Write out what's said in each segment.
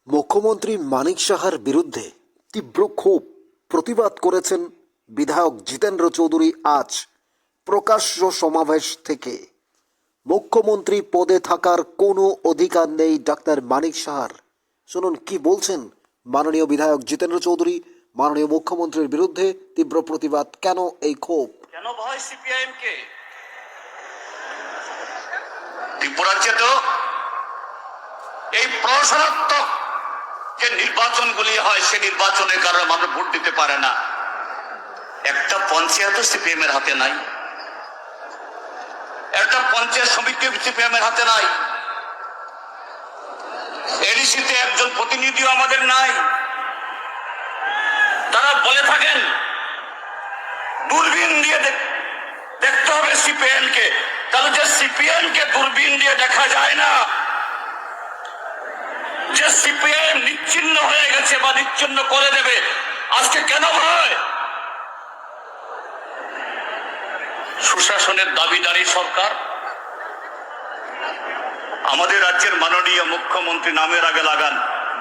মুখ্যমন্ত্রী মানিক সাহার বিরুদ্ধে তীব্র ক্ষোভ প্রতিবাদ করেছেন বিধায়ক জিতেন্দ্র চৌধুরী। আজ প্রকাশ্য সমাবেশ থেকে মুখ্যমন্ত্রী পদে থাকার কোনো অধিকার নেই ডাক্তার মানিক সাহার। শুনুন কি বলছেন মাননীয় বিধায়ক জিতেন্দ্র চৌধুরী। মাননীয় মুখ্যমন্ত্রীর বিরুদ্ধে তীব্র প্রতিবাদ, কেন এই ক্ষোভ? কেন ভয় সিপিআইএম কে? ত্রিপুরাজ্যে তো এই প্রশাসনাত্মক যে নির্বাচনগুলি হয় সে নির্বাচনের কারণে মানুষ ভোট দিতে পারে না। একটা পঞ্চায়েত সিপিএম এর হাতে নাই, একটা পঞ্চায়েত সমিতি সিপিএম এর হাতে নাই, এডিসিতে একজন প্রতিনিধিও আমাদের নাই। তারা বলে থাকেন দূরবীন দিয়ে দেখতে হবে সিপিএম কে, তাহলে যে সিপিএম কে দূরবীন দিয়ে দেখা যায় না, যে সিপিএম নিচ্ছিন্ন হয়ে গেছে বা নিচ্ছিন্ন করে দেবে, আজকে কেন ভয়? সুশাসনের দাবিদারী সরকার। আমাদের রাজ্যের মাননীয় মুখ্যমন্ত্রী নামের আগে লাগান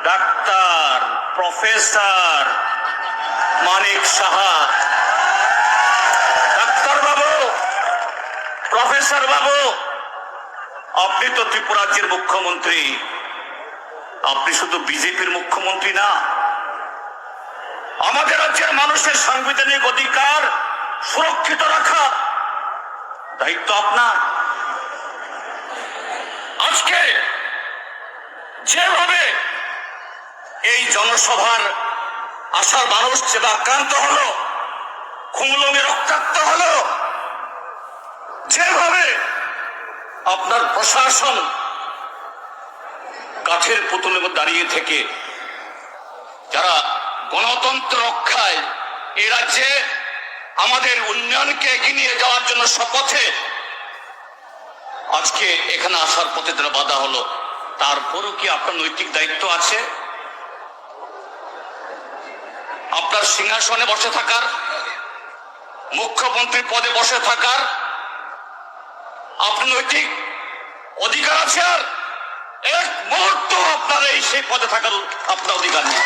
doctor professor Manik Saha. Doctor বাবু, প্রফেসর বাবু, আপনি তো ত্রিপুরা রাজ্যের মুখ্যমন্ত্রী। আপনি শুধু বিজেপির মুখ্যমন্ত্রী না, আমাদের রাজ্যের মানুষের সাংবিধানিক অধিকার সুরক্ষিত রাখা দায়িত্ব আপনার। আজকে যেভাবে এই জনসভার আশার মানুষ যেভাবে আক্রান্ত হলো, খুমলুঙে রক্তাক্ত হলো, যেভাবে আপনার প্রশাসন কাঠের পুতুলের মধ্যে দাঁড়িয়ে থেকে যারা গণতন্ত্র রক্ষায় এই রাজ্যে আমাদের উন্নয়নকে এগিয়ে নিয়ে যাওয়ার জন্য শপথে আজকে এখানে আসার পথে যারা বাধা হলো, তারপরও কি আপনার নৈতিক দায়িত্ব আছে? আপনার সিংহাসনে বসে থাকার, মুখ্যমন্ত্রী পদে বসে থাকার আপনার নৈতিক অধিকার আছে? আর এক মুহূর্ত আপনার এই সেই পদে থাকার আপনার অধিকার নেই।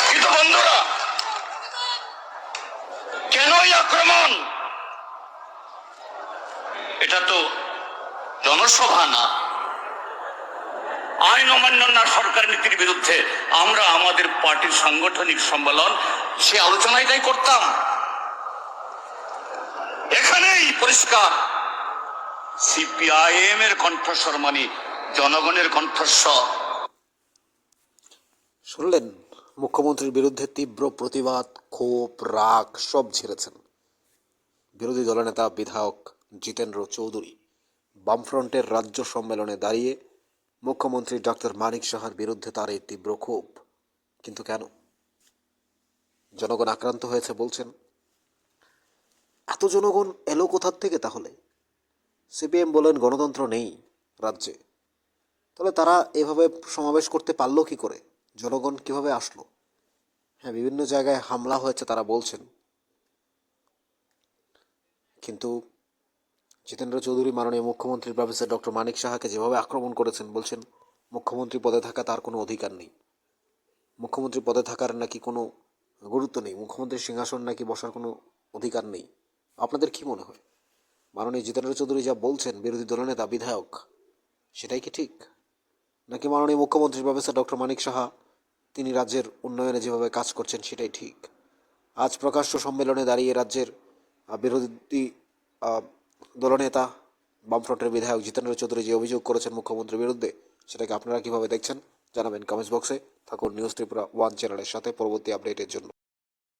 কিন্তু বন্ধুরা, কেনই আক্রমণ? এটা তো জনসভা না, আইন অমান্য না, সরকার নীতির বিরুদ্ধে। আমরা আমাদের পার্টির সাংগঠনিক সম্মেলন সে আলোচনাটাই করতাম। এখানেই পরিষ্কার সিপিআইএম এর কণ্ঠস্বর মানে জনগণের কণ্ঠস্বর। শুনলেন, মুখ্যমন্ত্রীর বিরুদ্ধে তীব্র প্রতিবাদ, ক্ষোভ, রাগ সব ঝেড়েছেন বিরোধী দলনেতা বিধায়ক জিতেন্দ্র চৌধুরী। বামফ্রন্টের রাজ্য সম্মেলনে দাঁড়িয়ে মুখ্যমন্ত্রী ডক্টর মানিক সাহার বিরুদ্ধে তার এই তীব্র ক্ষোভ। কিন্তু কেন? জনগণ আক্রান্ত হয়েছে বলছেন। এত জনগণ এলো কোথার থেকে তাহলে? সিপিএম বলেন গণতন্ত্র নেই রাজ্যে, তাহলে তারা এভাবে সমাবেশ করতে পারলো কি করে? জনগণ কিভাবে আসলো? হ্যাঁ, বিভিন্ন জায়গায় হামলা হয়েছে তারা বলছেন, কিন্তু জিতেন্দ্র চৌধুরী মাননীয় মুখ্যমন্ত্রী প্রফেসর ডক্টর মানিক সাহাকে যেভাবে আক্রমণ করেছেন, বলছেন মুখ্যমন্ত্রী পদে থাকা তার কোনো অধিকার নেই, মুখ্যমন্ত্রী পদে থাকার নাকি কোনো গুরুত্ব নেই, মুখ্যমন্ত্রীর সিংহাসন নাকি বসার কোনো অধিকার নেই। আপনাদের কি মনে হয়, মাননীয় জিতেন্দ্র চৌধুরী যা বলছেন বিরোধী দলনেতা বিধায়ক, সেটাই কি ঠিক? নাকি মাননীয় মুখ্যমন্ত্রী প্রফেসর ডক্টর মানিক সাহা তিনি রাজ্যের উন্নয়নে যেভাবে কাজ করছেন সেটাই ঠিক? আজ প্রকাশ্য সম্মেলনে দাঁড়িয়ে রাজ্যের বিরোধী দলনেতা বামফ্রন্টের বিধায়ক জিতেন্দ্র চৌধুরী যে অভিযোগ করেছেন মুখ্যমন্ত্রীর বিরুদ্ধে, সেটাকে আপনারা কিভাবে দেখছেন জানাবেন কমেন্টস বক্সে। থাকুন নিউজ ত্রিপুরা 1 চ্যানেলের সাথে পরবর্তী আপডেটের জন্য।